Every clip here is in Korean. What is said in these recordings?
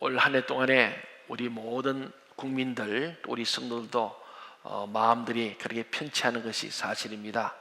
올 한 해 동안에 우리 모든 국민들, 우리 성도들도 마음들이 그렇게 편치 않은 것이 사실입니다.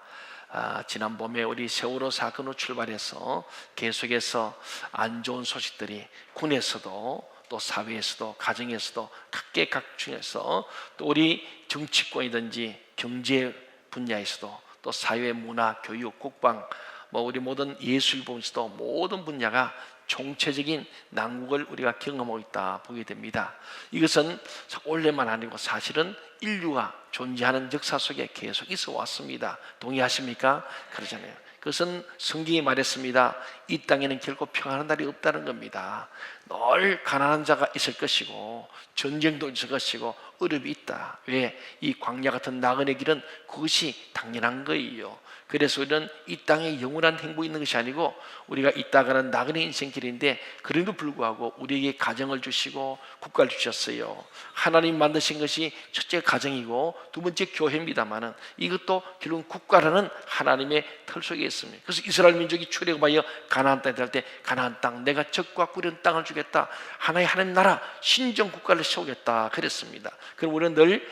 지난 봄에 우리 세월호 사건으로 출발해서 계속해서 안 좋은 소식들이 군에서도 또 사회에서도 가정에서도 각계각층에서 또 우리 정치권이든지 경제 분야에서도 또 사회, 문화, 교육, 국방, 우리 모든 예술 분야에서도 모든 분야가 총체적인 난국을 우리가 경험하고 있다 보게 됩니다. 이것은 원래만 아니고 사실은 인류가 존재하는 역사 속에 계속 있어 왔습니다. 동의하십니까? 그러잖아요. 그것은 성경이 말했습니다. 이 땅에는 결코 평안한 날이 없다는 겁니다. 늘 가난한 자가 있을 것이고 전쟁도 있을 것이고 어려움이 있다. 왜? 이 광야 같은 나그네 길은 그것이 당연한 거예요. 그래서 우리는 이 땅에 영원한 행복이 있는 것이 아니고 우리가 있다가는 나그네 인생길인데, 그럼에도 불구하고 우리에게 가정을 주시고 국가를 주셨어요. 하나님 만드신 것이 첫째 가정이고 두 번째 교회입니다만은 이것도 결국 국가라는 하나님의 틀 속에 있습니다. 그래서 이스라엘 민족이 출애굽하여 가나안 땅에 갈 때 가나안 땅, 내가 적과 꿀은 땅을 주겠다, 하나님 나라 신정 국가를 세우겠다 그랬습니다. 그럼 우리는 늘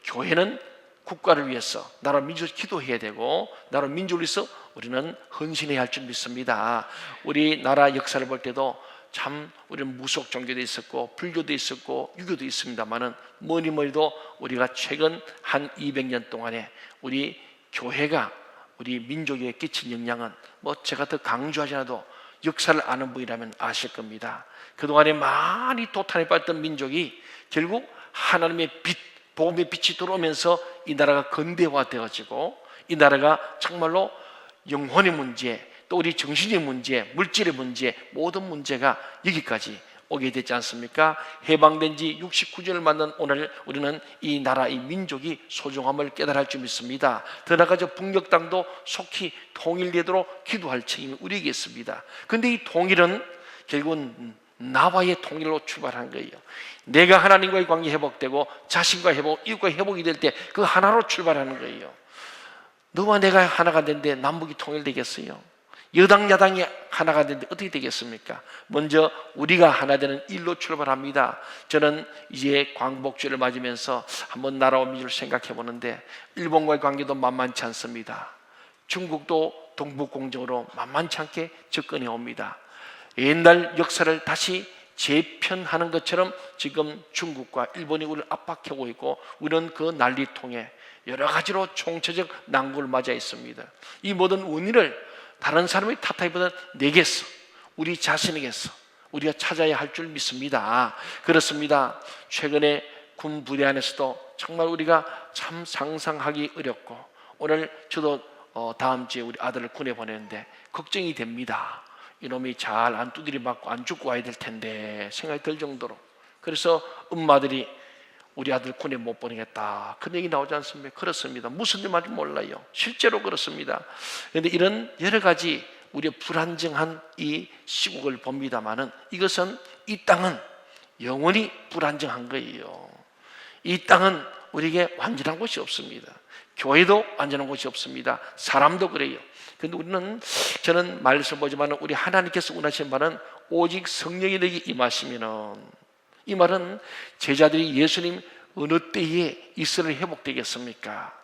교회는 국가를 위해서, 나라 민족을 기도해야 되고 나라 민족을 위해서 우리는 헌신해야 할 줄 믿습니다. 우리나라 역사를 볼 때도 참 우리는 무속 종교도 있었고 불교도 있었고 유교도 있습니다만은 뭐니 뭐니도 우리가 최근 한 200년 동안에 우리 교회가 우리 민족에 끼친 영향은 제가 더 강조하지 않아도 역사를 아는 분이라면 아실 겁니다. 그동안에 많이 도탄에 빠졌던 민족이 결국 하나님의 빛, 복음의 빛이 들어오면서 이 나라가 근대화되어지고 이 나라가 정말로 영혼의 문제, 또 우리 정신의 문제, 물질의 문제, 모든 문제가 여기까지 오게 되지 않습니까? 해방된 지 69년을 맞는 오늘 우리는 이 나라, 이 민족이 소중함을 깨달아 할 줄 믿습니다. 더 나아가서 북녘 땅도 속히 통일되도록 기도할 책임이 우리에게 있습니다. 그런데 이 통일은 결국은 나와의 통일로 출발한 거예요. 내가 하나님과의 관계 회복되고 자신과 회복, 이웃과 회복이 될 때 그 하나로 출발하는 거예요. 너와 내가 하나가 되는데 남북이 통일되겠어요? 여당 야당이 하나가 되는데 어떻게 되겠습니까? 먼저 우리가 하나 되는 일로 출발합니다. 저는 이제 광복절을 맞으면서 한번 나라와 민족을 생각해 보는데 일본과의 관계도 만만치 않습니다. 중국도 동북공정으로 만만치 않게 접근해 옵니다. 옛날 역사를 다시 재편하는 것처럼 지금 중국과 일본이 우리를 압박하고 있고 우리는 그 난리통에 여러 가지로 총체적 난국을 맞아 있습니다. 이 모든 원인을 다른 사람이 탓하기보다는 내게서, 우리 자신에게서 우리가 찾아야 할 줄 믿습니다. 그렇습니다. 최근에 군 부대 안에서도 정말 우리가 참 상상하기 어렵고, 오늘 저도 다음 주에 우리 아들을 군에 보내는데 걱정이 됩니다. 이놈이 잘 안 두드리 맞고 안 죽고 와야 될 텐데 생각이 들 정도로. 그래서 엄마들이 우리 아들 군에 못 보내겠다 그런 얘기 나오지 않습니까? 그렇습니다. 무슨 일 말인지 몰라요. 실제로 그렇습니다. 그런데 이런 여러 가지 우리의 불안정한 이 시국을 봅니다마는 이것은, 이 땅은 영원히 불안정한 거예요. 이 땅은 우리에게 완전한 곳이 없습니다. 교회도 완전한 곳이 없습니다. 사람도 그래요. 그런데 우리는, 저는 말씀 보지만 우리 하나님께서 원하시는 바는 오직 성령이 내게 임하시면은, 이 말은 제자들이 예수님 어느 때에 이스라엘이 회복되겠습니까?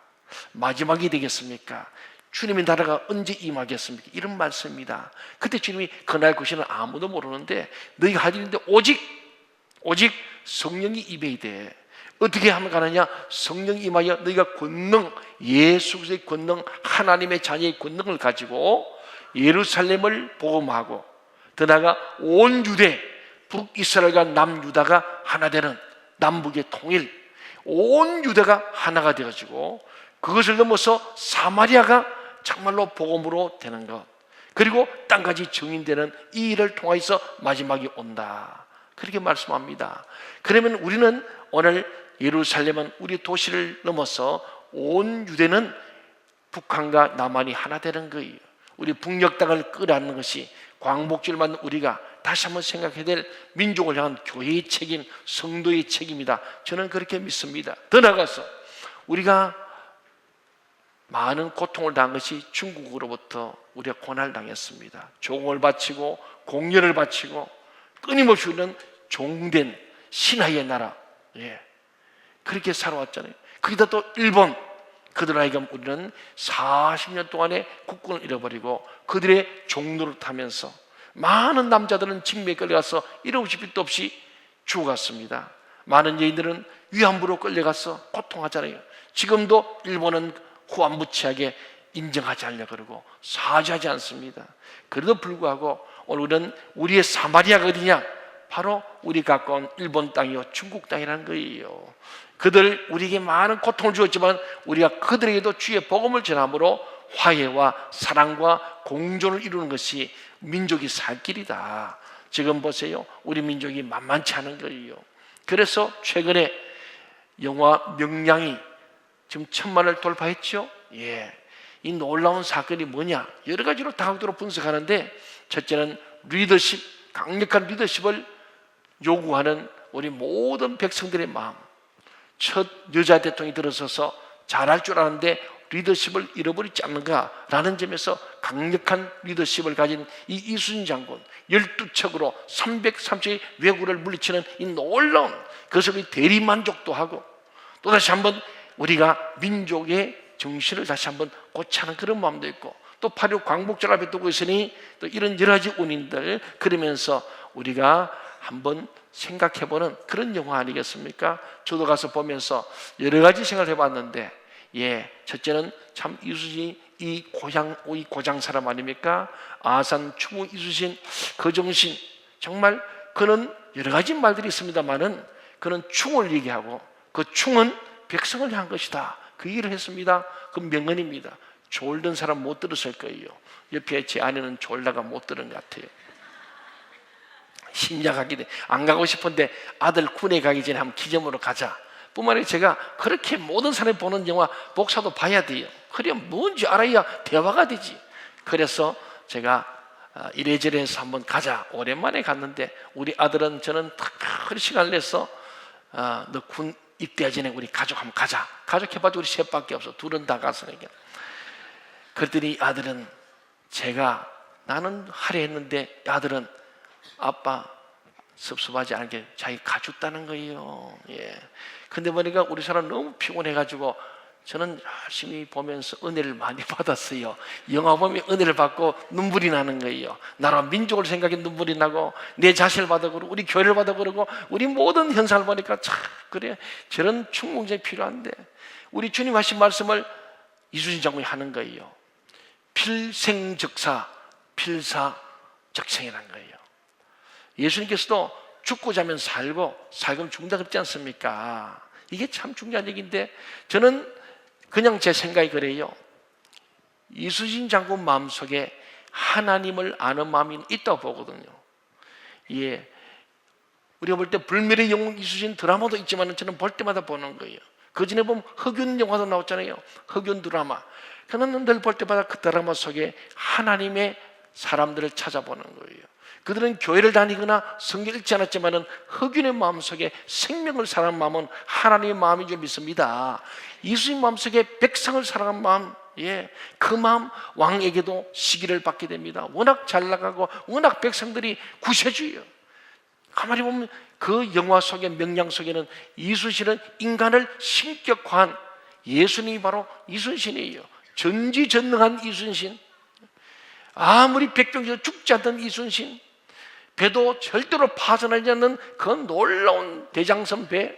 마지막이 되겠습니까? 주님의 나라가 언제 임하겠습니까? 이런 말씀입니다. 그때 주님이 그날 것이는 아무도 모르는데 너희가 할 일인데 오직 성령이 임해야 돼. 어떻게 하면 가느냐? 성령이 임하여 너희가 권능, 예수 그리스도의 권능, 하나님의 자녀의 권능을 가지고 예루살렘을 복음하고 더 나아가 온 유대, 북이스라엘과 남유다가 하나 되는 남북의 통일, 온 유대가 하나가 되어지고 그것을 넘어서 사마리아가 정말로 복음으로 되는 것, 그리고 땅까지 증인되는 이 일을 통해서 마지막이 온다 그렇게 말씀합니다. 그러면 우리는 오늘 예루살렘은 우리 도시를 넘어서 온 유대는 북한과 남한이 하나 되는 거예요. 우리 북녘 땅을 끌어안는 것이 광복절을 맞는 우리가 다시 한번 생각해야 될 민족을 향한 교회의 책임, 성도의 책임이다. 저는 그렇게 믿습니다. 더 나아가서 우리가 많은 고통을 당한 것이 중국으로부터 우리가 고난을 당했습니다. 종을 바치고 공연을 바치고 끊임없이 우리는 종된 신하의 나라, 그렇게 살아왔잖아요. 거기다 또 일본, 그들 하여금 우리는 40년 동안에 국군을 잃어버리고 그들의 종로를 타면서 많은 남자들은 징매에 끌려가서 이름 없이 빛도 없이 죽어갔습니다. 많은 여인들은 위안부로 끌려가서 고통하잖아요. 지금도 일본은 후안부치하게 인정하지 않으려고 그러고 사죄하지 않습니다. 그래도 불구하고 오늘은 우리의 사마리아가 어디냐? 바로 우리 가까운 일본 땅이요, 중국 땅이라는 거예요. 그들 우리에게 많은 고통을 주었지만 우리가 그들에게도 주의 복음을 전함으로 화해와 사랑과 공존을 이루는 것이 민족이 살 길이다. 지금 보세요, 우리 민족이 만만치 않은 거예요. 그래서 최근에 영화 명량이 지금 1000만을 돌파했죠. 이 놀라운 사건이 뭐냐? 여러 가지로 다각도로 분석하는데, 첫째는 리더십, 강력한 리더십을 요구하는 우리 모든 백성들의 마음. 첫 여자 대통령이 들어서서 잘할 줄 아는데 리더십을 잃어버리지 않는가라는 점에서 강력한 리더십을 가진 이 이순신 장군, 12척으로 330의 왜구를 물리치는 이 놀라운, 그것을 대리만족도 하고 또다시 한번 우리가 민족의 정신을 다시 한번 고치는 그런 마음도 있고, 또 8.6 광복절 앞에 두고 있으니 또 이런 여러 가지 원인들, 그러면서 우리가 한번 생각해보는 그런 영화 아니겠습니까? 저도 가서 보면서 여러 가지 생각을 해봤는데, 첫째는 참 이순신이 이 고장 사람 아닙니까? 아산, 추무, 이순신, 그 정신, 정말 그는 여러 가지 말들이 있습니다만은 그는 충을 얘기하고 그 충은 백성을 향한 것이다, 그 얘기를 했습니다. 그 명언입니다. 졸던 사람 못 들었을 거예요. 옆에 제 아내는 졸다가 못 들은 것 같아요. 심야가기 돼. 안 가고 싶은데 아들 군에 가기 전에 한번 기점으로 가자. 뿐만 아니라 제가 그렇게 모든 사람이 보는 영화 복사도 봐야 돼요. 그래야 뭔지 알아야 대화가 되지. 그래서 제가 이래저래 해서 한번 가자. 오랜만에 갔는데 우리 아들은, 저는 큰 시간을 내서 너 군 입대하기 전에 우리 가족 한번 가자. 가족 해봐도 우리 셋밖에 없어. 둘은 다 갔으니까. 그랬더니 아들은, 나는 하려 했는데 아들은 아빠 섭섭하지 않게 자기 가줬다는 거예요. 근데 보니까 우리 사람 너무 피곤해가지고 저는 열심히 보면서 은혜를 많이 받았어요. 영화 보면 은혜를 받고 눈물이 나는 거예요. 나라 민족을 생각해 눈물이 나고 내 자신을 받아 그러고 우리 교회를 받아 그러고 우리 모든 현상을 보니까 참, 그래, 저런 충동이 필요한데 우리 주님 하신 말씀을 이순신 장군이 하는 거예요. 필생적사, 필사적생이라는 거예요. 예수님께서도 죽고자 하면 살고 죽는다 그랬지 않습니까? 이게 참 중요한 얘기인데, 저는 그냥 제 생각이 그래요. 이순신 장군 마음속에 하나님을 아는 마음이 있다고 보거든요. 우리가 볼 때 불멸의 영웅 이순신 드라마도 있지만 저는 볼 때마다 보는 거예요. 그 전에 보면 흑윤 영화도 나왔잖아요. 흑윤 드라마. 그는 늘 볼 때마다 그 드라마 속에 하나님의 사람들을 찾아보는 거예요. 그들은 교회를 다니거나 성경 읽지 않았지만 흑윤의 마음속에 생명을 사랑하는 마음은 하나님의 마음인 줄 믿습니다. 이수님 마음속에 백성을 사랑하는 마음, 그 마음 왕에게도 시기를 받게 됩니다. 워낙 잘 나가고 워낙 백성들이 구세주예요. 가만히 보면 그 영화 속의 명량 속에는 이순신은 인간을 신격화한 예수님이 바로 이순신이에요. 전지전능한 이순신, 아무리 백병에서 죽지 않던 이순신, 배도 절대로 파손하지 않는 그 놀라운 대장선 배,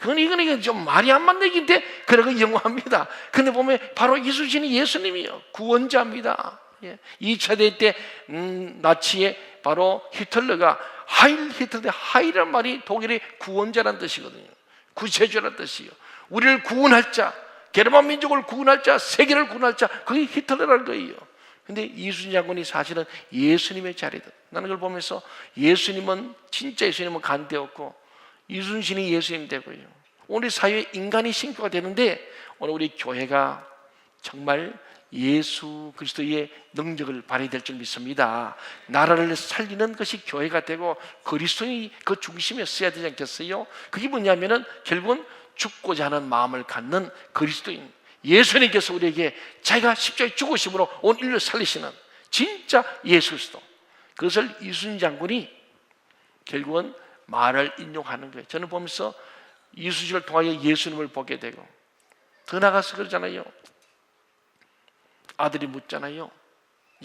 이거는 좀 말이 안 맞는 얘기인데 그래서 영화입니다. 근데 보면 바로 이순신이 예수님이요, 구원자입니다. 2차 대전 때 나치의 바로 히틀러가 하일이라는 말이 독일의 구원자라는 뜻이거든요. 구세주라는 뜻이요. 우리를 구원할 자, 게르만 민족을 구원할 자, 세계를 구원할 자, 그게 히틀러라는 거예요. 근데 이순신 장군이 사실은 예수님의 자리다. 나는 그걸 보면서 예수님은, 진짜 예수님은 간대였고 이순신이 예수님 되고요. 오늘 사회에 인간이 신교가 되는데 오늘 우리 교회가 정말 예수 그리스도의 능력을 발휘해야 될 줄 믿습니다. 나라를 살리는 것이 교회가 되고 그리스도의 그 중심에 서야 되지 않겠어요? 그게 뭐냐면은 결국은 죽고자 하는 마음을 갖는 그리스도인 예수님께서 우리에게 자기가 십자가에 죽으심으로 온 인류를 살리시는 진짜 예수 그리스도, 그것을 이순신 장군이 결국은 말을 인용하는 거예요. 저는 보면서 이수지를 통하여 예수님을 보게 되고, 더 나가서 그러잖아요. 아들이 묻잖아요.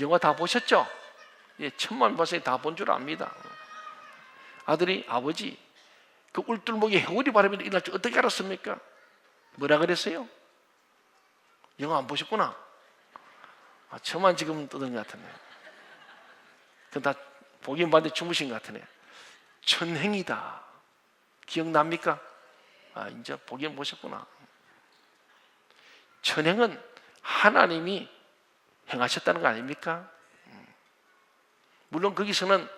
영화 다 보셨죠? 예, 1000만 번씩 다 본 줄 압니다. 아들이 아버지, 그 울tur목에 해오리 바람이 일어날 줄 어떻게 알았습니까? 뭐라 그랬어요? 영화 안 보셨구나. 저만 지금 떠드는 것 같으네. 그건 다 보긴 봤는데 주무신 것 같으네. 천행이다. 기억납니까? 이제 보긴 보셨구나. 천행은 하나님이 행하셨다는 거 아닙니까? 물론 거기서는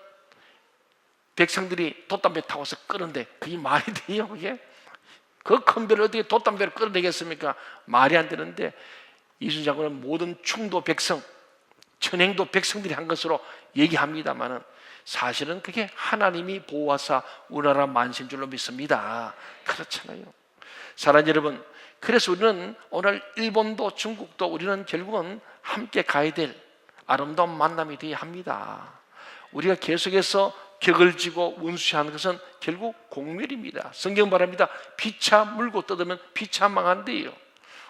백성들이 돛담배 타고서 끄는데 그게 말이 돼요? 그게? 그 큰 배를 어떻게 돛담배로 끌어내겠습니까? 말이 안 되는데 이순 장군은 모든 충도 백성, 천행도 백성들이 한 것으로 얘기합니다만은 사실은 그게 하나님이 보호하사 우리나라 만신 줄로 믿습니다. 그렇잖아요. 사랑하는 여러분, 그래서 우리는 오늘 일본도 중국도 우리는 결국은 함께 가야 될 아름다운 만남이 되어야 합니다. 우리가 계속해서 격을 지고 운수하는 것은 결국 공멸입니다. 성경 말합니다. 피차 물고 떠들면 피차 망한대요.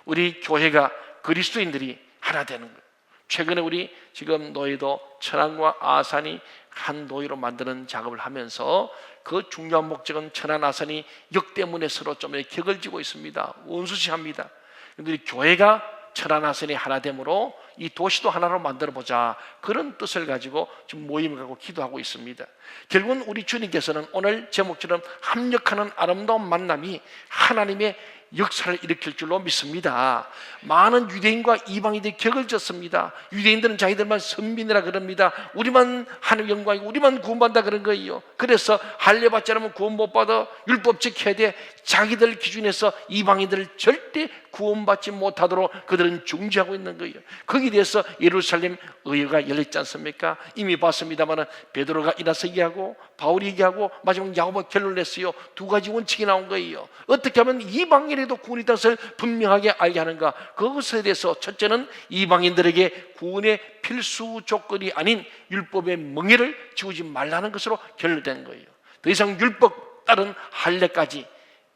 우리 교회가 그리스도인들이 하나 되는 거예요. 최근에 우리 지금 노예도 천안과 아산이 한 노예로 만드는 작업을 하면서 그 중요한 목적은 천안 아산이 역대문에 서로 좀 격을 지고 있습니다. 원수시합니다. 그런데 우리 교회가 천안 아산이 하나 되므로 이 도시도 하나로 만들어 보자, 그런 뜻을 가지고 지금 모임을 갖고 기도하고 있습니다. 결국은 우리 주님께서는 오늘 제목처럼 합력하는 아름다운 만남이 하나님의 역사를 일으킬 줄로 믿습니다. 많은 유대인과 이방인들이 격을 졌습니다. 유대인들은 자기들만 선민이라 그럽니다. 우리만 하는 영광이고 우리만 구원받는다 그런 거예요. 그래서 할례 받지 않으면 구원 못 받아, 율법 지켜야 돼. 자기들 기준에서 이방인들을 절대 구원받지 못하도록 그들은 중지하고 있는 거예요. 거기에 대해서 예루살렘 의회가 열렸지 않습니까? 이미 봤습니다만 베드로가 일어나서 얘기하고 바울이 얘기하고 마지막 야고보가 결론을 냈어요. 두 가지 원칙이 나온 거예요. 어떻게 하면 이방인에도 구원이 있다는 것을 분명하게 알게 하는가? 그것에 대해서 첫째는 이방인들에게 구원의 필수 조건이 아닌 율법의 멍에를 지우지 말라는 것으로 결론된 거예요. 더 이상 율법 따른 할례까지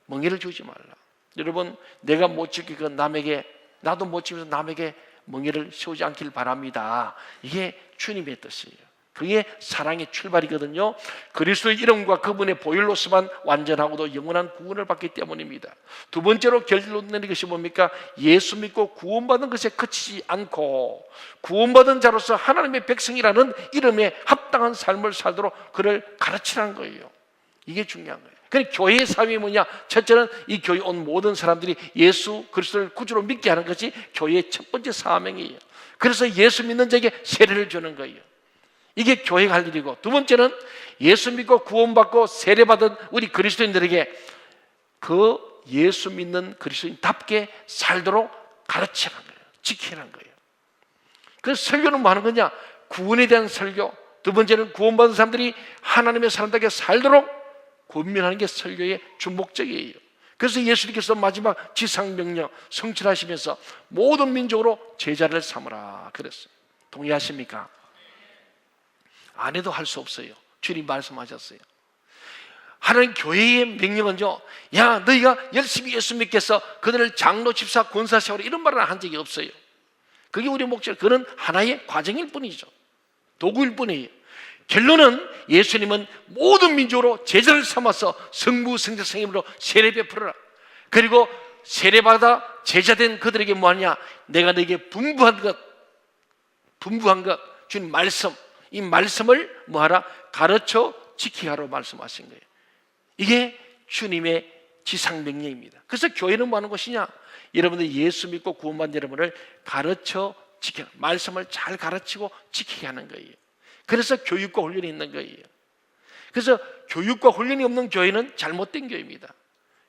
멍에를 지우지 말라. 여러분, 내가 못 지키고 남에게, 나도 못 지키면서 남에게 멍에를 씌우지 않길 바랍니다. 이게 주님의 뜻이에요. 그게 사랑의 출발이거든요. 그리스도의 이름과 그분의 보혈로서만 완전하고도 영원한 구원을 받기 때문입니다. 두 번째로 결론 내는 것이 뭡니까? 예수 믿고 구원받은 것에 그치지 않고 구원받은 자로서 하나님의 백성이라는 이름에 합당한 삶을 살도록 그를 가르치라는 거예요. 이게 중요한 거예요. 그러니까 교회의 삶이 뭐냐? 첫째는 이 교회에 온 모든 사람들이 예수 그리스도를 구주로 믿게 하는 것이 교회의 첫 번째 사명이에요. 그래서 예수 믿는 자에게 세례를 주는 거예요. 이게 교회가 할 일이고, 두 번째는 예수 믿고 구원받고 세례받은 우리 그리스도인들에게 그 예수 믿는 그리스도인답게 살도록 가르치라는 거예요. 지키라는 거예요. 그래서 설교는 뭐 하는 거냐? 구원에 대한 설교. 두 번째는 구원받은 사람들이 하나님의 사람답게 살도록 권면하는 게 설교의 주목적이에요. 그래서 예수님께서 마지막 지상명령 성취하시면서 모든 민족으로 제자를 삼으라 그랬어요. 동의하십니까? 안 해도 할 수 없어요. 주님 말씀하셨어요. 하나님 교회의 명령은요, 야 너희가 열심히 예수 믿겠어, 그들을 장로, 집사, 권사 세우라, 이런 말을 한 적이 없어요. 그게 우리 목적. 그는 하나의 과정일 뿐이죠. 도구일 뿐이에요. 결론은 예수님은 모든 민족으로 제자를 삼아서 성부, 성자, 성령으로 세례 베풀어라. 그리고 세례받아 제자된 그들에게 뭐하냐? 내가 너에게 분부한 것, 주님 말씀, 이 말씀을 뭐하라? 가르쳐 지키라고 말씀하신 거예요. 이게 주님의 지상명령입니다. 그래서 교회는 뭐 하는 것이냐? 여러분들 예수 믿고 구원받은 여러분을 가르쳐 지키라. 말씀을 잘 가르치고 지키게 하는 거예요. 그래서 교육과 훈련이 있는 거예요. 그래서 교육과 훈련이 없는 교회는 잘못된 교회입니다.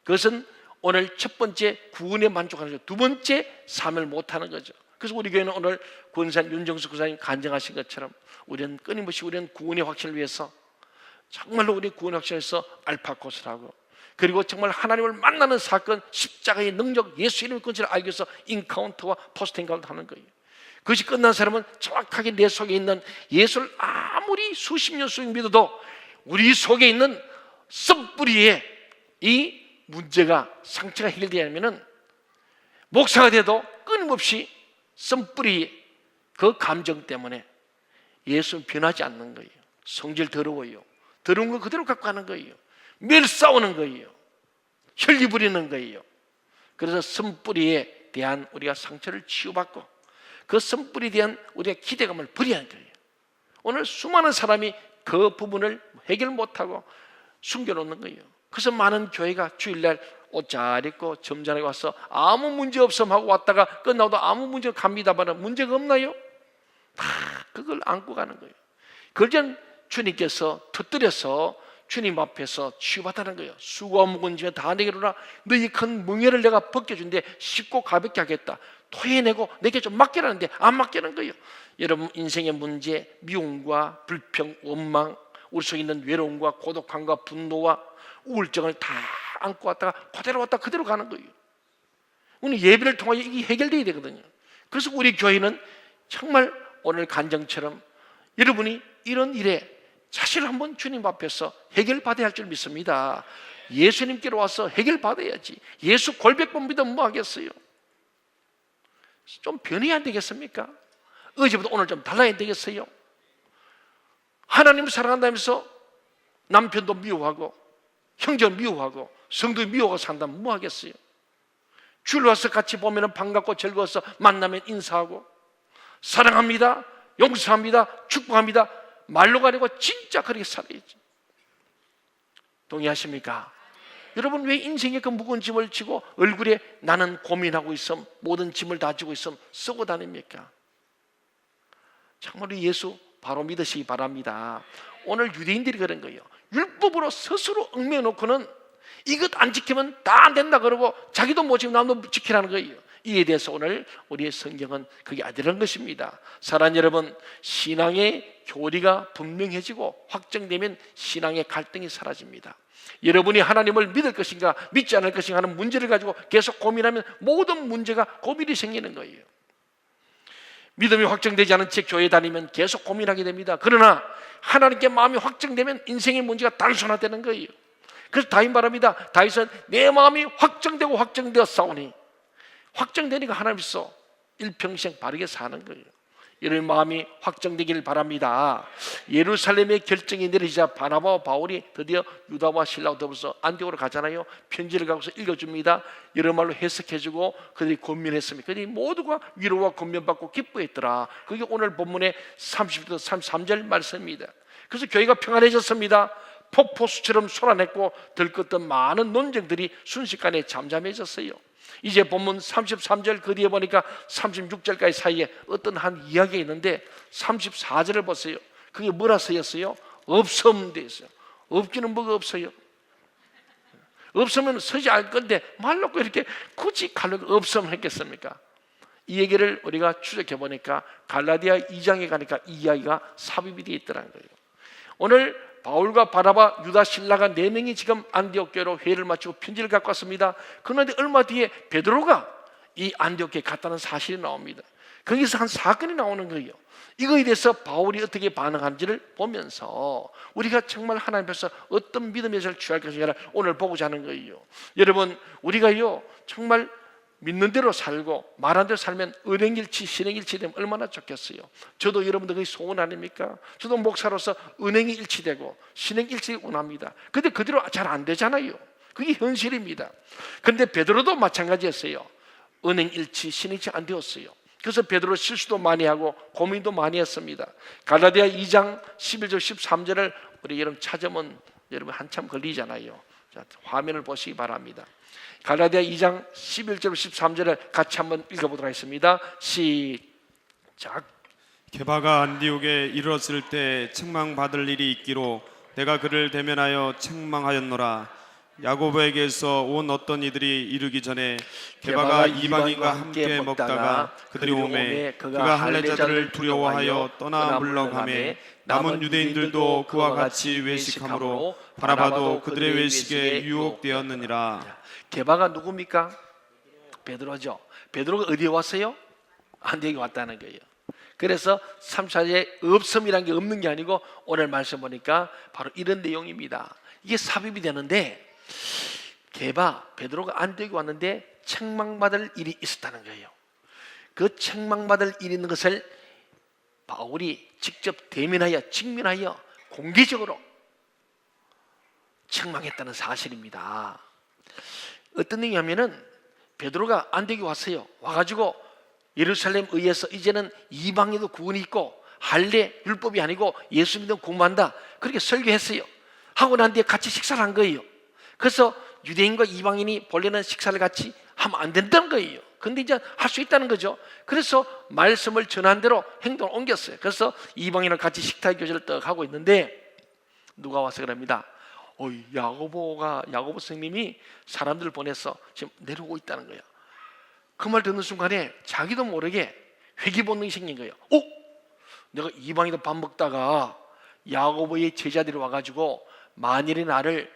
그것은 오늘 첫 번째 구원에 만족하는 거죠. 두 번째 삶을 못하는 거죠. 그래서 우리 교회는 오늘 권사님 윤정수 권사님 간증하신 것처럼 우리는 끊임없이 우리는 구원의 확신을 위해서 정말로 우리 구원의 확신에서 알파코스를 하고, 그리고 정말 하나님을 만나는 사건, 십자가의 능력, 예수 이름의 권세를 알기 위해서 인카운터와 포스트 인카운터 하는 거예요. 그것이 끝난 사람은 정확하게 내 속에 있는 예수를 아무리 수십 년 수백 믿어도 우리 속에 있는 씀뿌리에 이 문제가 상처가 해결되냐면은 목사가 돼도 끊임없이 씀뿌리 그 감정 때문에 예수는 변하지 않는 거예요. 성질 더러워요. 더러운 거 그대로 갖고 가는 거예요. 매일 싸우는 거예요. 혈기 부리는 거예요. 그래서 씀뿌리에 대한 우리가 상처를 치유받고 그 씀뿌리에 대한 우리가 기대감을 버려야 하는 거예요. 오늘 수많은 사람이 그 부분을 해결 못하고 숨겨놓는 거예요. 그래서 많은 교회가 주일날 옷 잘 입고 점잖게 와서 아무 문제 없음 하고 왔다가 끝나도 아무 문제 갑니다만 문제가 없나요? 다 그걸 안고 가는 거예요. 그전 주님께서 터뜨려서 주님 앞에서 치유받다는 거예요. 수고와 무거운 짐에 다 내게 오라. 너희 큰 멍에를 내가 벗겨준데 쉽고 가볍게 하겠다. 토해내고 내게 좀 맡기라는데 안 맡기는 거예요. 여러분 인생의 문제, 미움과 불평, 원망, 우리 속에 있는 외로움과 고독함과 분노와 우울증을 다 안고 왔다가 그대로 왔다 그대로 가는 거예요. 오늘 예배를 통하여 이게 해결돼야 되거든요. 그래서 우리 교회는 정말 오늘 간증처럼 여러분이 이런 일에 자신을 한번 주님 앞에서 해결받아야 할 줄 믿습니다. 예수님께로 와서 해결받아야지. 예수 골백번 믿으면 뭐 하겠어요? 좀 변해야 안 되겠습니까? 어제보다 오늘 좀 달라야 되겠어요? 하나님을 사랑한다면서 남편도 미워하고 형제를 미워하고 성도 미워하고 산다면 뭐 하겠어요? 주일 와서 같이 보면 반갑고 즐거워서 만나면 인사하고 사랑합니다, 용서합니다, 축복합니다 말로가 아니고 진짜 그렇게 살아야지. 동의하십니까? 여러분 왜 인생에 그 무거운 짐을 지고 얼굴에 나는 고민하고 있음 모든 짐을 다 지고 있음 쓰고 다닙니까? 정말 예수 바로 믿으시기 바랍니다. 오늘 유대인들이 그런 거예요. 율법으로 스스로 얽매놓고는 이것 안 지키면 다 안 된다 그러고 자기도 못 지키면 남도 지키라는 거예요. 이에 대해서 오늘 우리의 성경은 그게 아니라는 것입니다. 사랑하는 여러분, 신앙의 교리가 분명해지고 확정되면 신앙의 갈등이 사라집니다. 여러분이 하나님을 믿을 것인가 믿지 않을 것인가 하는 문제를 가지고 계속 고민하면 모든 문제가 고민이 생기는 거예요. 믿음이 확정되지 않은 채 교회 다니면 계속 고민하게 됩니다. 그러나 하나님께 마음이 확정되면 인생의 문제가 단순화되는 거예요. 그래서 다윗 말합니다. 다윗은 내 마음이 확정되고 확정되었사오니 확정되니까 하나님께서 일평생 바르게 사는 거예요. 이런 마음이 확정되기를 바랍니다. 예루살렘의 결정이 내리자 바나바와 바울이 드디어 유다와 실라와 더불어서 안디옥으로 가잖아요. 편지를 갖고서 읽어줍니다. 여러 말로 해석해주고 그들이 권면했습니다. 그들이 모두가 위로와 권면받고 기뻐했더라. 그게 오늘 본문의 30절 33절 말씀입니다. 그래서 교회가 평안해졌습니다. 폭포수처럼 솟아냈고 들끓던 많은 논쟁들이 순식간에 잠잠해졌어요. 이제 본문 33절 그 뒤에 보니까 36절까지 사이에 어떤 한 이야기가 있는데 34절을 보세요. 그게 뭐라 쓰였어요? 없음 돼 있어요. 없기는 뭐가 없어요? 없으면 서지 않을 건데 말 놓고 이렇게 굳이 갈라고 없음 했겠습니까? 이 얘기를 우리가 추적해 보니까 갈라디아 2장에 가니까 이 이야기가 삽입이 되어 있더라는 거예요. 오늘 바울과 바나바, 유다, 실라가 4명이 지금 안디옥 교회로 회의를 마치고 편지를 갖고 왔습니다. 그런데 얼마 뒤에 베드로가 이 안디옥 교회에 갔다는 사실이 나옵니다. 거기서 한 사건이 나오는 거예요. 이거에 대해서 바울이 어떻게 반응한지를 보면서 우리가 정말 하나님 앞에서 어떤 믿음의 자세를 취할 것인가를 오늘 보고자 하는 거예요. 여러분 우리가요 정말 믿는 대로 살고 말한 대로 살면 은행일치 신행일치 되면 얼마나 좋겠어요. 저도 여러분들 그게 소원 아닙니까? 저도 목사로서 은행이 일치되고 신행일치 원합니다. 근데 그대로 잘 안 되잖아요. 그게 현실입니다. 그런데 베드로도 마찬가지였어요. 은행일치 신행일치 안 되었어요. 그래서 베드로 실수도 많이 하고 고민도 많이 했습니다. 갈라디아 2장 11절 13절을 우리 여러분 찾으면 여러분 한참 걸리잖아요. 자, 화면을 보시기 바랍니다. 갈라디아 2장 11절 13절을 같이 한번 읽어보도록 하겠습니다. 시작. 게바가 안디옥에 이르렀을 때 책망받을 일이 있기로 내가 그를 대면하여 책망하였노라. 야고보에게서 온 어떤 이들이 이르기 전에 게바가 이방인과 함께 먹다가 그들이 오매 그가 할례자들을 두려워하여 떠나 물러가매 남은 유대인들도 그와 같이 외식함으로 바나바도 그들의 외식에 유혹되었느니라. 게바가 누굽니까? 베드로죠. 베드로가 어디에 왔어요? 안디옥에 왔다는 거예요. 그래서 3차에 없음이란 게 없는 게 아니고 오늘 말씀 보니까 바로 이런 내용입니다. 이게 삽입이 되는데 베드로가 안디옥에 왔는데 책망받을 일이 있었다는 거예요. 그 책망받을 일이 있는 것을 바울이 직접 대면하여 직면하여 공개적으로 책망했다는 사실입니다. 어떤 얘기냐면은 베드로가 안디옥에 왔어요. 와가지고 예루살렘 의해서 이제는 이방인도 구원이 있고 할례 율법이 아니고 예수 믿는 공부한다, 그렇게 설교했어요. 하고 난 뒤에 같이 식사를 한 거예요. 그래서 유대인과 이방인이 본래는 식사를 같이 하면 안 된다는 거예요. 근데 이제 할 수 있다는 거죠. 그래서 말씀을 전한 대로 행동을 옮겼어요. 그래서 이방인을 같이 식탁 교제를 떡 하고 있는데 누가 와서 그럽니다. 야고보 선생님이 사람들을 보내서 지금 내려오고 있다는 거예요. 그 말 듣는 순간에 자기도 모르게 회귀 본능이 생긴 거예요. 내가 이방인들 밥 먹다가 야고보의 제자들이 와가지고 만일에 나를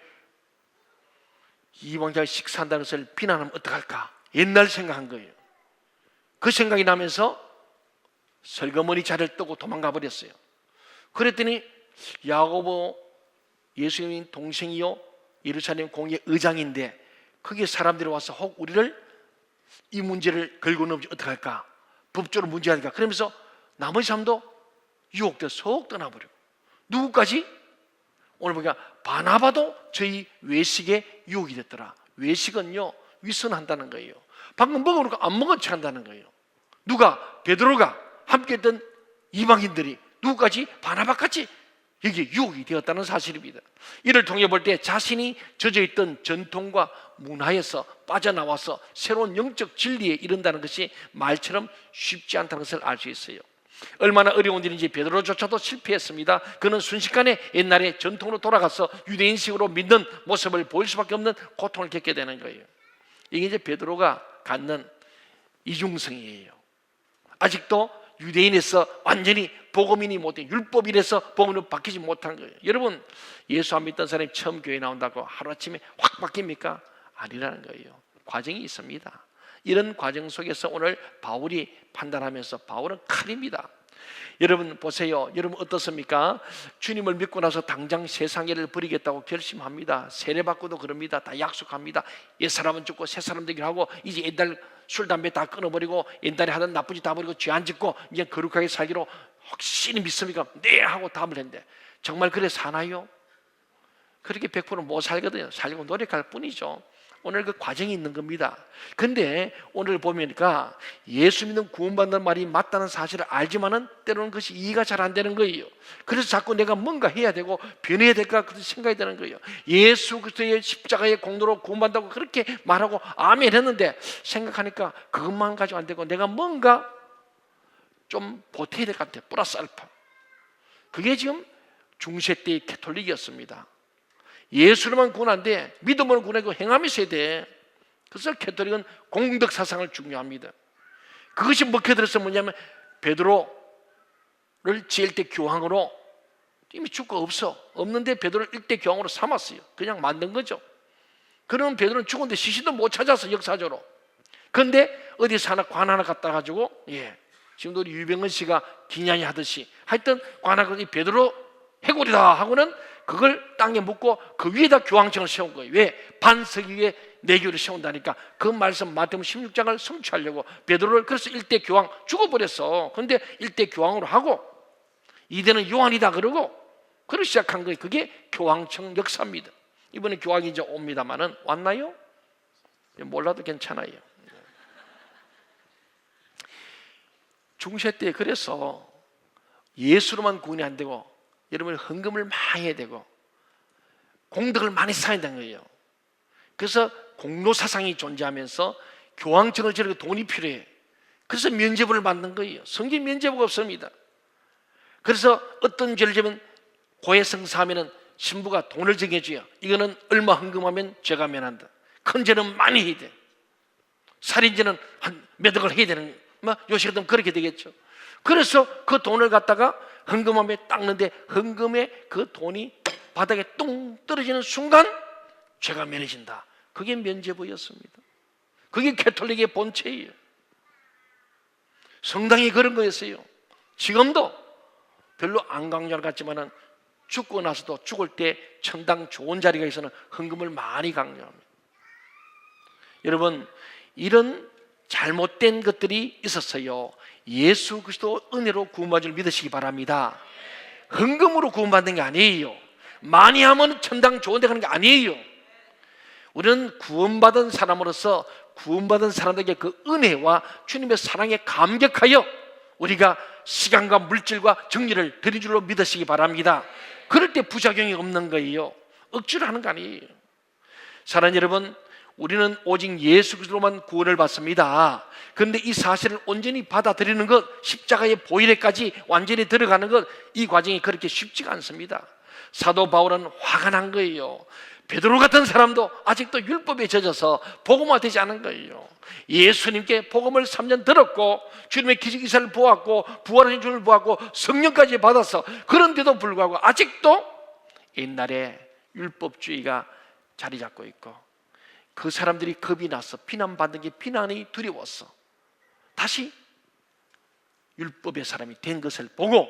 이방인과 식사한다는 것을 비난하면 어떡할까? 옛날 생각한 거예요. 그 생각이 나면서 설거머니 자리를 뜨고 도망가 버렸어요. 그랬더니 야고보 예수님의 동생이요 예루살렘 공의 의장인데 거기에 사람들이 와서 혹 우리를 이 문제를 걸고 넘지 어떡할까? 법적으로 문제할까? 그러면서 나머지 사람도 유혹돼 속 떠나버리고, 누구까지? 오늘 보니까 바나바도 저희 외식에 유혹이 됐더라. 외식은요 위선한다는 거예요. 방금 먹으니까 안 먹은 척 한다는 거예요. 누가? 베드로가 함께했던 이방인들이 누구까지? 바나바까지 여기에 유혹이 되었다는 사실입니다. 이를 통해 볼 때 자신이 젖어있던 전통과 문화에서 빠져나와서 새로운 영적 진리에 이른다는 것이 말처럼 쉽지 않다는 것을 알 수 있어요. 얼마나 어려운 일인지 베드로조차도 실패했습니다. 그는 순식간에 옛날의 전통으로 돌아가서 유대인식으로 믿는 모습을 보일 수밖에 없는 고통을 겪게 되는 거예요. 이게 이제 베드로가 갖는 이중성이에요. 아직도 유대인에서 완전히 복음인이 못해 율법인에서 복음으로 바뀌지 못한 거예요. 여러분, 예수 안 믿던 사람이 처음 교회 나온다고 하루아침에 확 바뀝니까? 아니라는 거예요. 과정이 있습니다. 이런 과정 속에서 오늘 바울이 판단하면서, 바울은 칼입니다. 여러분 보세요. 여러분 어떻습니까? 주님을 믿고 나서 당장 세상 일을 버리겠다고 결심합니다. 세례받고도 그럽니다. 다 약속합니다. 옛사람은 죽고 새사람 되기로 하고, 이제 옛날 술 담배 다 끊어버리고 옛날에 하던 나쁜 짓 다 버리고 죄 안 짓고 이제 거룩하게 살기로 확실히 믿습니까? 네 하고 답을 했는데 정말 그래 사나요? 그렇게 100%못 살거든요. 살려고 노력할 뿐이죠. 오늘 그 과정이 있는 겁니다. 근데 오늘 보니까 예수 믿는 구원받는 말이 맞다는 사실을 알지만은 때로는 그것이 이해가 잘 안 되는 거예요. 그래서 자꾸 내가 뭔가 해야 되고 변해야 될까 그런 생각이 드는 거예요. 예수 그리스도의 십자가의 공로로 구원받는다고 그렇게 말하고 아멘 했는데 생각하니까 그것만 가지고 안 되고 내가 뭔가 좀 보태야 될 것 같아요. 플러스 알파. 그게 지금 중세 때의 캐톨릭이었습니다. 예수로만 구원한데 믿음으로 구원하고 행함이 있어야 돼. 그래서 캐톨릭은 공덕 사상을 중요합니다. 그것이 먹혀들어서 뭐냐면 베드로를 지을 때 교황으로 이미 죽고 없는데 베드로를 일대 교황으로 삼았어요. 그냥 만든 거죠. 그러면 베드로는 죽었는데 시신도 못 찾아서 역사적으로. 그런데 어디서 하나 관 하나 갖다 가지고 지금도 우리 유병헌 씨가 기냐니 하듯이 하여튼 관 하나 이 베드로 해골이다 하고는 그걸 땅에 묻고 그 위에다 교황청을 세운 거예요. 왜? 반석 위에 내교를 세운다니까. 그 말씀 마태복음 16장을 성취하려고 베드로를 그래서 일대 교황 죽어버렸어. 그런데 일대 교황으로 하고 이대는 요한이다 그러고 그걸 시작한 거예요. 그게 교황청 역사입니다. 이번에 교황이 이제 옵니다만은 왔나요? 몰라도 괜찮아요. 중세 때 그래서 예수로만 구원이 안 되고 여러분 헌금을 많이 해야 되고 공덕을 많이 쌓아야 되는 거예요. 그래서 공로 사상이 존재하면서 교황청을 저렇게 돈이 필요해. 그래서 면죄부를 만든 거예요. 성경 면죄부가 없습니다. 그래서 어떤 죄를 지면 고해성사하면 신부가 돈을 정해줘요. 이거는 얼마 헌금하면 죄가 면한다. 큰 죄는 많이 해야 돼. 살인죄는 한 몇 억을 해야 되는 거예요. 요새 같으면 그렇게 되겠죠. 그래서 그 돈을 갖다가 헌금함에 닦는데 헌금에 그 돈이 바닥에 똥 떨어지는 순간 죄가 면해진다. 그게 면죄부였습니다. 그게 캐톨릭의 본체예요. 성당이 그런 거였어요. 지금도 별로 안 강조할 것 같지만은 죽고 나서도 죽을 때 천당 좋은 자리가 있어서는 헌금을 많이 강조합니다. 여러분, 이런 잘못된 것들이 있었어요. 예수 그리스도 은혜로 구원받은 줄 믿으시기 바랍니다. 헌금으로 구원받는 게 아니에요. 많이 하면 천당 좋은 데 가는 게 아니에요. 우리는 구원받은 사람으로서 구원받은 사람들에게 그 은혜와 주님의 사랑에 감격하여 우리가 시간과 물질과 정리를 드린 줄로 믿으시기 바랍니다. 그럴 때 부작용이 없는 거예요. 억지로 하는 거 아니에요. 사랑하는 여러분, 우리는 오직 예수 그리스도로만 구원을 받습니다. 그런데 이 사실을 온전히 받아들이는 것, 십자가의 보혈에까지 완전히 들어가는 것, 이 과정이 그렇게 쉽지가 않습니다. 사도 바울은 화가 난 거예요. 베드로 같은 사람도 아직도 율법에 젖어서 복음화 되지 않은 거예요. 예수님께 복음을 3년 들었고 주님의 기적기사를 보았고 부활하신 주님을 보았고 성령까지 받아서, 그런데도 불구하고 아직도 옛날에 율법주의가 자리 잡고 있고, 그 사람들이 겁이 나서 비난받는 게 비난이 두려웠어. 다시 율법의 사람이 된 것을 보고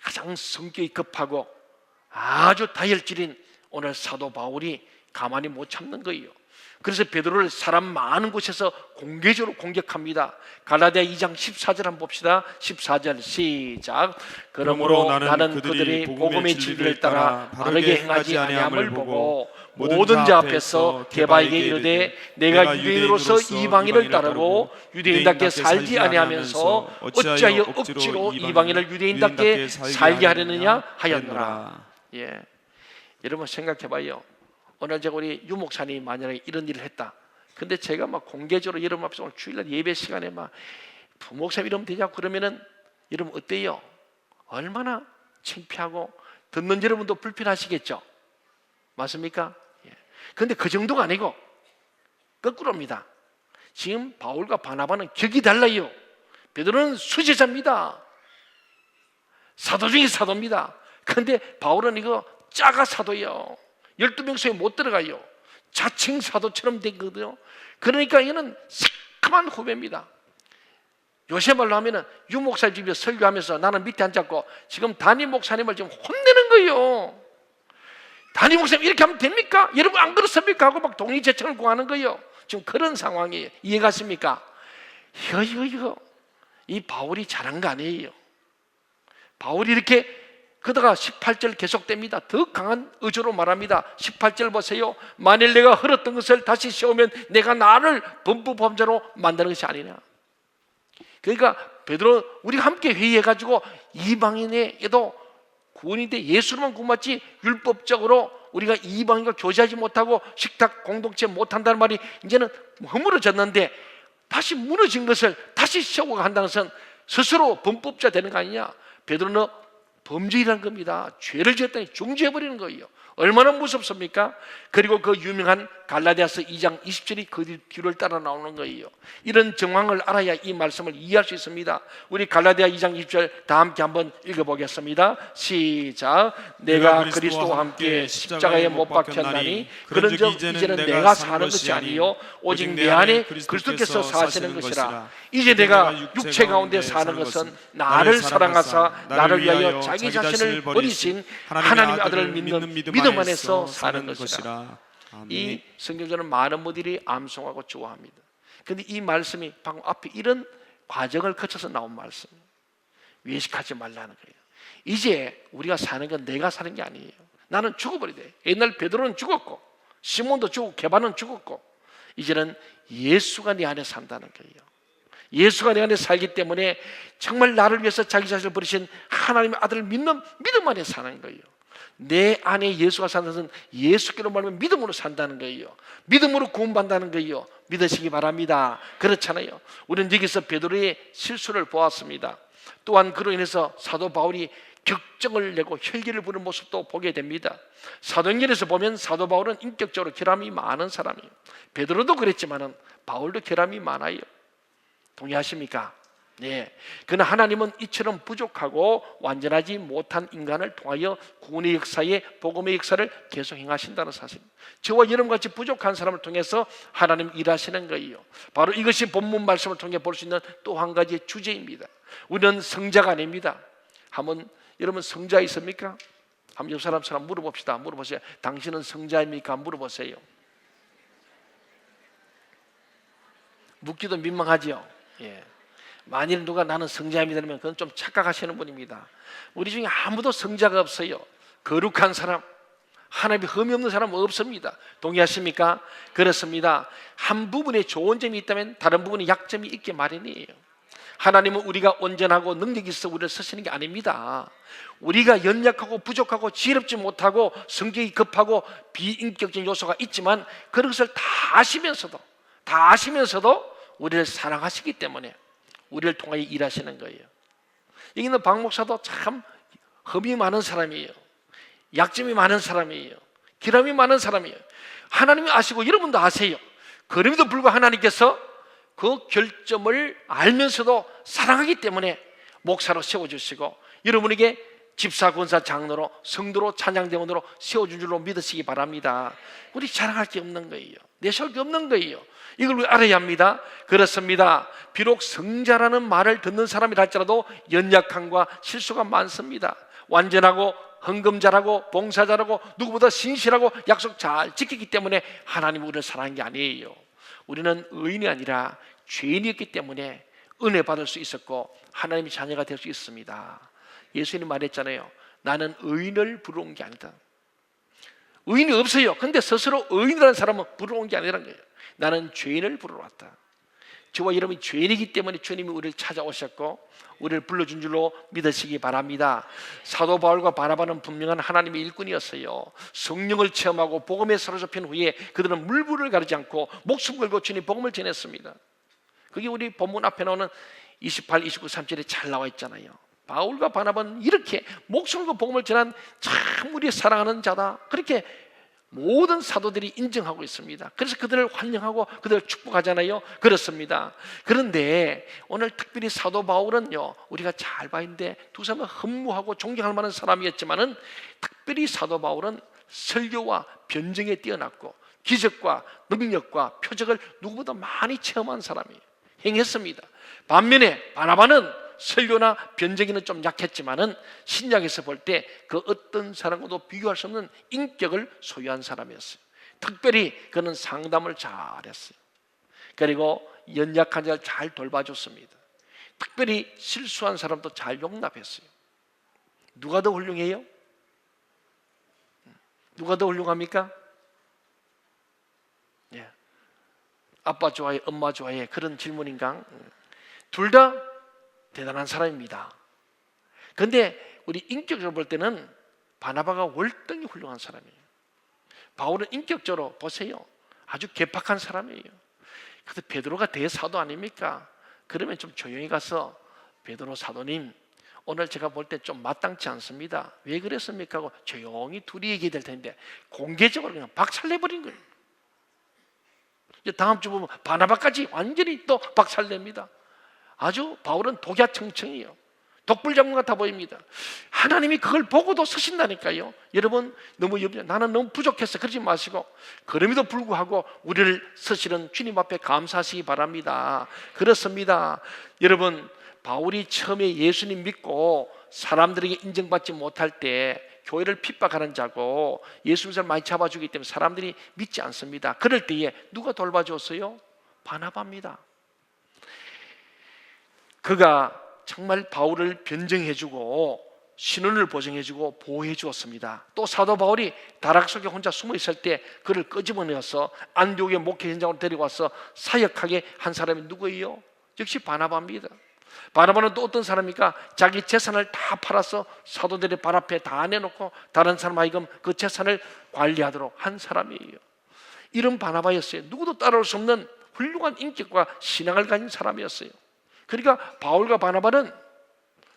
가장 성격이 급하고 아주 다혈질인 오늘 사도 바울이 가만히 못 참는 거예요. 그래서 베드로를 사람 많은 곳에서 공개적으로 공격합니다. 갈라디아 2장 14절 한번 봅시다. 14절 시작. 그러므로 나는 그들이 복음의 진리를 따라 바르게 행하지 아니함을 보고 모든 자 앞에서 게바에게 이르되 내가 유대인으로서 이방인을 따르고 유대인답게 살지 아니하면서 어찌하여 억지로 이방인을 유대인답게 살게 하려느냐 하였노라. 예, 여러분 생각해봐요. 오늘 제가 우리 유 목사님이 만약에 이런 일을 했다. 근데 제가 막 공개적으로 여러분 앞에서 오늘 주일날 예배 시간에 막 부목사님 이러면 되냐고 그러면은 여러분 어때요? 얼마나 창피하고 듣는 여러분도 불편하시겠죠? 맞습니까? 예. 근데 그 정도가 아니고 거꾸로입니다. 지금 바울과 바나바는 격이 달라요. 베드로는 수제자입니다. 사도 중에 사도입니다. 근데 바울은 이거 짜가 사도예요. 12명 속에 못 들어가요. 자칭 사도처럼 된 거거든요. 그러니까 이는 새까만 후배입니다. 요새 말로 하면은 유 목사님 집에 설교하면서 나는 밑에 앉았고 지금 담임 목사님을 지금 혼내는 거예요. 담임 목사님 이렇게 하면 됩니까? 여러분 안 그렇습니까? 하고 막 동의제청을 구하는 거예요. 지금 그런 상황이에요. 이해가십니까? 이거 이 바울이 잘한 거 아니에요. 바울이 이렇게 그러다가 18절 계속됩니다. 더 강한 의조로 말합니다. 18절 보세요. 만일 내가 흘렀던 것을 다시 세우면 내가 나를 범부범자로 만드는 것이 아니냐. 그러니까 베드로 우리가 함께 회의해가지고 이방인에게도 구원이 돼 예수로만 구원받지 율법적으로 우리가 이방인과 교제하지 못하고 식탁 공동체 못한다는 말이 이제는 허물어졌는데 다시 무너진 것을 다시 세우고 한다는 것은 스스로 범법자 되는 거 아니냐. 베드로는 범죄라는 겁니다. 죄를 지었더니 중지해버리는 거예요. 얼마나 무섭습니까? 그리고 그 유명한 갈라디아서 2장 20절이 그 뒤를 따라 나오는 거예요. 이런 정황을 알아야 이 말씀을 이해할 수 있습니다. 우리 갈라디아 2장 20절 다 함께 한번 읽어보겠습니다. 시작. 내가 그리스도와 함께 십자가에 못 박혔나니 그런즉 이제는 내가 사는 것이 아니요 오직 내 안에 그리스도께서 사시는 것이라. 이제 내가 육체 가운데 사는 것은 나를 사랑하사 나를 위하여 자기 자신을 버리신 하나님의 아들을 믿는 믿음 안에서 사는 것이라. 이 성경에는 많은 분들이 암송하고 좋아합니다. 그런데 이 말씀이 방금 앞에 이런 과정을 거쳐서 나온 말씀이에요. 외식하지 말라는 거예요. 이제 우리가 사는 건 내가 사는 게 아니에요. 나는 죽어버리대. 옛날 베드로는 죽었고 시몬도 죽고 게바는 죽었고 이제는 예수가 내 안에 산다는 거예요. 예수가 내 안에 살기 때문에 정말 나를 위해서 자기 자신을 버리신 하나님의 아들을 믿는 믿음 안에 사는 거예요. 내 안에 예수가 사는 것은 예수께로 말하면 믿음으로 산다는 거예요. 믿음으로 구원받는다는 거예요. 믿으시기 바랍니다. 그렇잖아요. 우리는 여기서 베드로의 실수를 보았습니다. 또한 그로 인해서 사도 바울이 격정을 내고 혈기를 부는 모습도 보게 됩니다. 사도행전에서 보면 사도 바울은 인격적으로 결함이 많은 사람이에요. 베드로도 그랬지만 바울도 결함이 많아요. 동의하십니까? 네. 그러나 하나님은 이처럼 부족하고 완전하지 못한 인간을 통하여 구원의 역사에 복음의 역사를 계속 행하신다는 사실. 저와 여러분같이 부족한 사람을 통해서 하나님 일하시는 거예요. 바로 이것이 본문 말씀을 통해 볼 수 있는 또 한 가지의 주제입니다. 우리는 성자가 아닙니다. 한번 여러분 성자 있습니까? 한번 옆 사람 물어봅시다. 물어보세요. 당신은 성자입니까? 물어보세요. 묻기도 민망하지요. 예. 만일 누가 나는 성자입니다 그러면 그건 좀 착각하시는 분입니다. 우리 중에 아무도 성자가 없어요. 거룩한 사람, 하나님의 흠이 없는 사람은 없습니다. 동의하십니까? 그렇습니다. 한 부분에 좋은 점이 있다면 다른 부분에 약점이 있게 마련이에요. 하나님은 우리가 온전하고 능력이 있어 우리를 쓰시는 게 아닙니다. 우리가 연약하고 부족하고 지혜롭지 못하고 성격이 급하고 비인격적인 요소가 있지만 그것을 다 아시면서도 우리를 사랑하시기 때문에 우리를 통하여 일하시는 거예요. 여기 있는 박 목사도 참 흠이 많은 사람이에요. 약점이 많은 사람이에요. 기ram이 많은 사람이에요. 하나님이 아시고 여러분도 아세요. 그럼에도 불구하고 하나님께서 그 결점을 알면서도 사랑하기 때문에 목사로 세워주시고 여러분에게 집사, 권사, 장로로, 성도로, 찬양대원으로 세워준 줄로 믿으시기 바랍니다. 우리 자랑할 게 없는 거예요. 내세울 게 없는 거예요. 이걸 우리 알아야 합니다. 그렇습니다. 비록 성자라는 말을 듣는 사람이라 할지라도 연약함과 실수가 많습니다. 완전하고 헌금 잘하고 봉사 잘하고 누구보다 신실하고 약속 잘 지키기 때문에 하나님이 우리를 사랑한 게 아니에요. 우리는 의인이 아니라 죄인이었기 때문에 은혜 받을 수 있었고 하나님의 자녀가 될 수 있습니다. 예수님이 말했잖아요. 나는 의인을 부러운 게 아니다. 의인이 없어요. 근데 스스로 의인이라는 사람은 부러운 게 아니라는 거예요. 나는 죄인을 부르러 왔다. 저와 여러분이 죄인이기 때문에 주님이 우리를 찾아오셨고 우리를 불러준 줄로 믿으시기 바랍니다. 사도 바울과 바나바는 분명한 하나님의 일꾼이었어요. 성령을 체험하고 복음에 사로잡힌 후에 그들은 물불을 가리지 않고 목숨 걸고 주님 복음을 전했습니다. 그게 우리 본문 앞에 나오는 28, 29, 3절에 잘 나와 있잖아요. 바울과 바나바는 이렇게 목숨 걸고 복음을 전한 참 우리 사랑하는 자다, 그렇게 모든 사도들이 인정하고 있습니다. 그래서 그들을 환영하고 그들을 축복하잖아요. 그렇습니다. 그런데 오늘 특별히 사도 바울은요, 우리가 잘 봐야 하는데 두 사람은 흠모하고 존경할 만한 사람이었지만은 특별히 사도 바울은 설교와 변증에 뛰어났고 기적과 능력과 표적을 누구보다 많이 체험한 사람이에요. 행했습니다. 반면에 바나바는 설교나 변증에는 좀 약했지만은 신약에서 볼 때 그 어떤 사람과도 비교할 수 없는 인격을 소유한 사람이었어요. 특별히 그는 상담을 잘했어요. 그리고 연약한 자를 잘 돌봐줬습니다. 특별히 실수한 사람도 잘 용납했어요. 누가 더 훌륭해요? 누가 더 훌륭합니까? 예. 아빠 좋아해, 엄마 좋아해, 그런 질문인가? 둘 다 대단한 사람입니다. 그런데 우리 인격적으로 볼 때는 바나바가 월등히 훌륭한 사람이에요. 바울은 인격적으로 보세요, 아주 괴팍한 사람이에요. 그래서 베드로가 대사도 아닙니까? 그러면 좀 조용히 가서 베드로 사도님, 오늘 제가 볼 때 좀 마땅치 않습니다. 왜 그랬습니까? 하고 조용히 둘이 얘기해야 될 텐데 공개적으로 그냥 박살내버린 거예요. 이제 다음 주 보면 바나바까지 완전히 또 박살냅니다. 아주 바울은 독야청청이에요. 독불장군 같아 보입니다. 하나님이 그걸 보고도 쓰신다니까요. 여러분 너무 나는 너무 부족해서 그러지 마시고 그럼에도 불구하고 우리를 쓰시는 주님 앞에 감사하시기 바랍니다. 그렇습니다. 여러분 바울이 처음에 예수님 믿고 사람들에게 인정받지 못할 때 교회를 핍박하는 자고 예수님을 많이 잡아주기 때문에 사람들이 믿지 않습니다. 그럴 때에 누가 돌봐줬어요? 바나바입니다. 그가 정말 바울을 변증해주고 신원을 보증해주고 보호해 주었습니다. 또 사도 바울이 다락 속에 혼자 숨어 있을 때 그를 끄집어내어서 안디옥의 목회 현장으로 데려와서 사역하게 한 사람이 누구예요? 역시 바나바입니다. 바나바는 또 어떤 사람입니까? 자기 재산을 다 팔아서 사도들의 발 앞에 다 내놓고 다른 사람 하여금 그 재산을 관리하도록 한 사람이에요. 이런 바나바였어요. 누구도 따라올 수 없는 훌륭한 인격과 신앙을 가진 사람이었어요. 그러니까 바울과 바나바는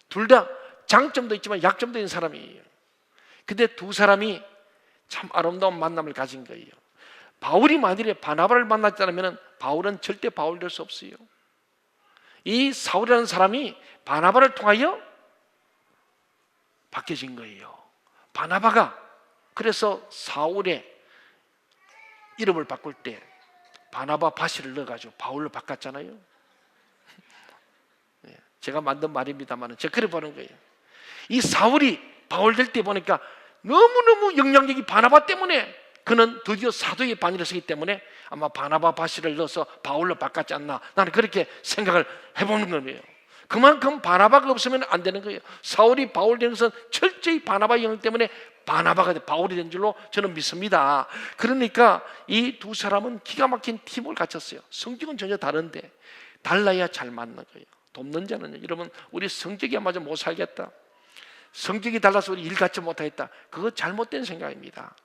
둘 다 장점도 있지만 약점도 있는 사람이에요. 근데 두 사람이 참 아름다운 만남을 가진 거예요. 바울이 만일에 바나바를 만났다면 바울은 절대 바울 될 수 없어요. 이 사울이라는 사람이 바나바를 통하여 바뀌어진 거예요. 바나바가 그래서 사울의 이름을 바꿀 때 바나바 바시를 넣어가지고 바울로 바꿨잖아요. 제가 만든 말입니다만 제가 그래 보는 거예요. 이 사울이 바울 될 때 보니까 너무너무 영향력이 바나바 때문에 그는 드디어 사도의 반열에 서기 때문에 아마 바나바 바시를 넣어서 바울로 바꿨지 않나, 나는 그렇게 생각을 해보는 거예요. 그만큼 바나바가 없으면 안 되는 거예요. 사울이 바울 되는 것은 철저히 바나바 영향 때문에 바나바가 바울이 된 줄로 저는 믿습니다. 그러니까 이 두 사람은 기가 막힌 팀을 갖췄어요. 성격은 전혀 다른데 달라야 잘 맞는 거예요. 돕는 자는요, 여러분, 우리 성격이 아마도 못 살겠다, 성격이 달라서 우리 일 같이 못하겠다, 그거 잘못된 생각입니다.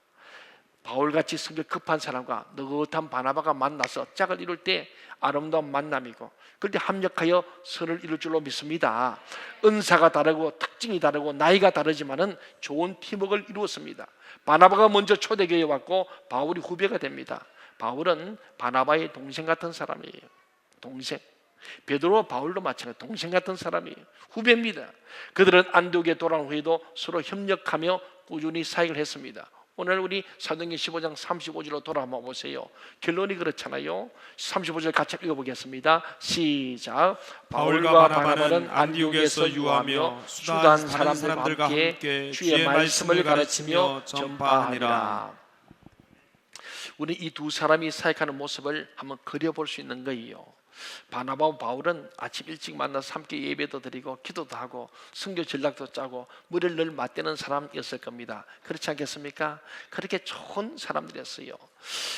바울같이 성격 급한 사람과 느긋한 바나바가 만나서 짝을 이룰 때 아름다운 만남이고, 그때 합력하여 선을 이룰 줄로 믿습니다. 은사가 다르고 특징이 다르고 나이가 다르지만은 좋은 팀워크를 이루었습니다. 바나바가 먼저 초대교회에 왔고 바울이 후배가 됩니다. 바울은 바나바의 동생 같은 사람이에요. 동생. 베드로와 바울도 마찬가지로 동생 같은 사람이에요. 후배입니다. 그들은 안디옥에 돌아온 후에도 서로 협력하며 꾸준히 사역을 했습니다. 오늘 우리 사도행전 15장 35절로 돌아와 보세요. 결론이 그렇잖아요. 35절 같이 읽어보겠습니다. 시작. 바울과 바나바는 안디옥에서 유하며 수다한 사람들과 함께 주의 말씀을 가르치며 전파하니라. 우리 이 두 사람이 사역하는 모습을 한번 그려볼 수 있는 거예요. 바나바와 바울은 아침 일찍 만나서 함께 예배도 드리고 기도도 하고 선교 전략도 짜고 물을 늘 맞대는 사람이었을 겁니다. 그렇지 않겠습니까? 그렇게 좋은 사람들이었어요.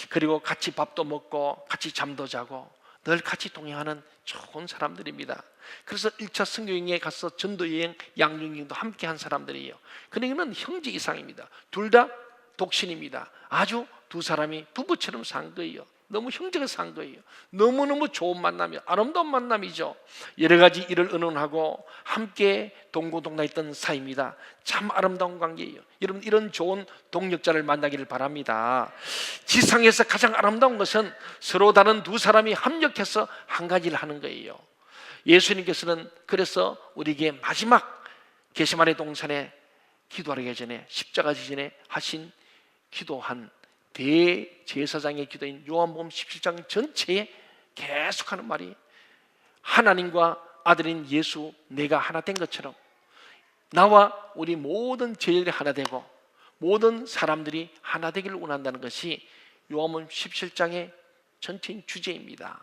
그리고 같이 밥도 먹고 같이 잠도 자고 늘 같이 동행하는 좋은 사람들입니다. 그래서 1차 선교여행에 가서 전도여행, 양육여행도 함께 한 사람들이에요. 그러니까 형제 이상입니다. 둘 다 독신입니다. 아주 두 사람이 부부처럼 산 거예요. 너무 형제가 산 거예요. 너무너무 좋은 만남이에요. 아름다운 만남이죠. 여러 가지 일을 의논하고 함께 동고동락했던 사이입니다. 참 아름다운 관계예요. 여러분, 이런 좋은 동력자를 만나기를 바랍니다. 지상에서 가장 아름다운 것은 서로 다른 두 사람이 합력해서 한 가지를 하는 거예요. 예수님께서는 그래서 우리에게 마지막 겟세마네 동산에 기도하기 전에, 십자가 지전에 하신 기도한 대제사장의 기도인 요한복음 17장 전체에 계속하는 말이, 하나님과 아들인 예수 내가 하나 된 것처럼 나와 우리 모든 제자들이 하나 되고 모든 사람들이 하나 되기를 원한다는 것이 요한복음 17장의 전체인 주제입니다.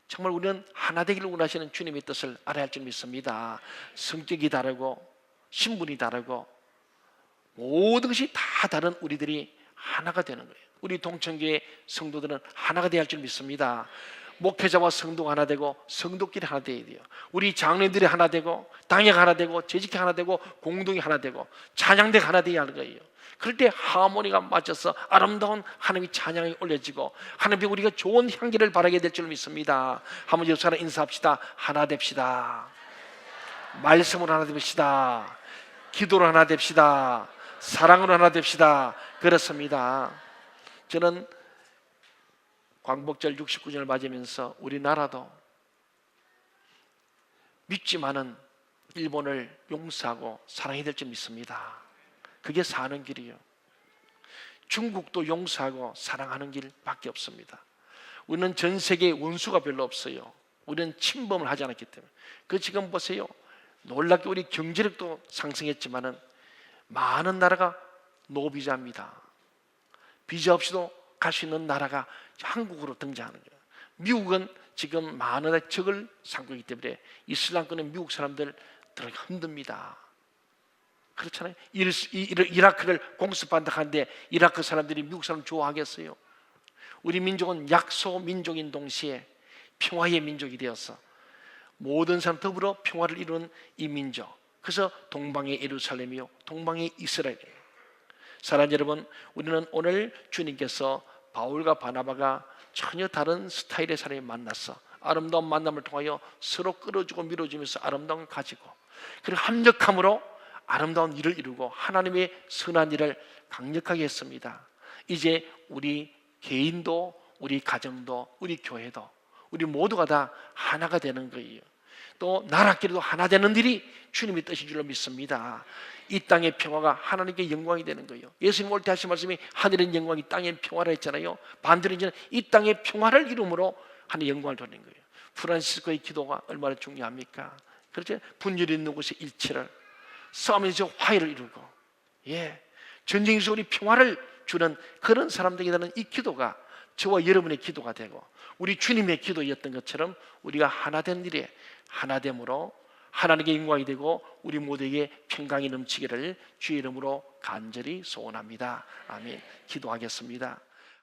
정말 우리는 하나 되기를 원하시는 주님의 뜻을 알아야 할 줄 믿습니다. 성격이 다르고 신분이 다르고 모든 것이 다 다른 우리들이 하나가 되는 거예요. 우리 동천교회 성도들은 하나가 되어야 할 줄 믿습니다. 목회자와 성도가 하나 되고 성도끼리 하나 되어야 돼요. 우리 장로님들이 하나 되고 당회가 하나 되고 재직회 하나 되고 공동이 하나 되고 찬양대가 하나 되어야 하는 거예요. 그럴 때 하모니가 맞춰서 아름다운 하나님의 찬양이 올려지고 하나님이 우리가 좋은 향기를 바라게 될 줄 믿습니다. 한번 옆 사람 인사합시다. 하나 됩시다. 말씀으로 하나 됩시다. 기도로 하나 됩시다. 사랑으로 하나 됩시다. 그렇습니다. 저는 광복절 69년을 맞으면서 우리나라도 믿지만은 일본을 용서하고 사랑해야 될 줄 믿습니다. 그게 사는 길이에요. 중국도 용서하고 사랑하는 길밖에 없습니다. 우리는 전 세계에 원수가 별로 없어요. 우리는 침범을 하지 않았기 때문에. 그 지금 보세요. 놀랍게 우리 경제력도 상승했지만은 많은 나라가 노비자입니다. 비자 없이도 갈 수 있는 나라가 한국으로 등장하는 거예요. 미국은 지금 많은 적을 삼고 있기 때문에 이슬람권의 미국 사람들 들어가기 힘듭니다. 그렇잖아요. 이라크를 공습한다 하는데 이라크 사람들이 미국 사람 좋아하겠어요? 우리 민족은 약소 민족인 동시에 평화의 민족이 되어서 모든 사람 더불어 평화를 이루는 이 민족, 그래서 동방의 예루살렘이요 동방의 이스라엘이에요. 사랑하는 여러분, 우리는 오늘 주님께서 바울과 바나바가 전혀 다른 스타일의 사람이 만나서 아름다운 만남을 통하여 서로 끌어주고 밀어주면서 아름다움을 가지고 그리고 합력함으로 아름다운 일을 이루고 하나님의 선한 일을 강력하게 했습니다. 이제 우리 개인도 우리 가정도 우리 교회도 우리 모두가 다 하나가 되는 거예요. 또 나라끼리도 하나 되는 일이 주님의 뜻인 줄로 믿습니다. 이 땅의 평화가 하나님께 영광이 되는 거예요. 예수님 올 때 하신 말씀이 하늘의 영광이 땅의 평화라 했잖아요. 반대로 이제는 이 땅의 평화를 이름으로 하나님의 영광을 돌리는 거예요. 프란시스코의 기도가 얼마나 중요합니까? 그렇죠? 분열이 있는 곳에 일치를, 싸움에서 화해를 이루고, 전쟁에서 우리 평화를 주는 그런 사람들에게 되는 이 기도가 저와 여러분의 기도가 되고 우리 주님의 기도였던 것처럼 우리가 하나 된 일에 하나됨으로 하나님께 영광이 되고 우리 모두에게 평강이 넘치기를 주의 이름으로 간절히 소원합니다. 아멘. 기도하겠습니다.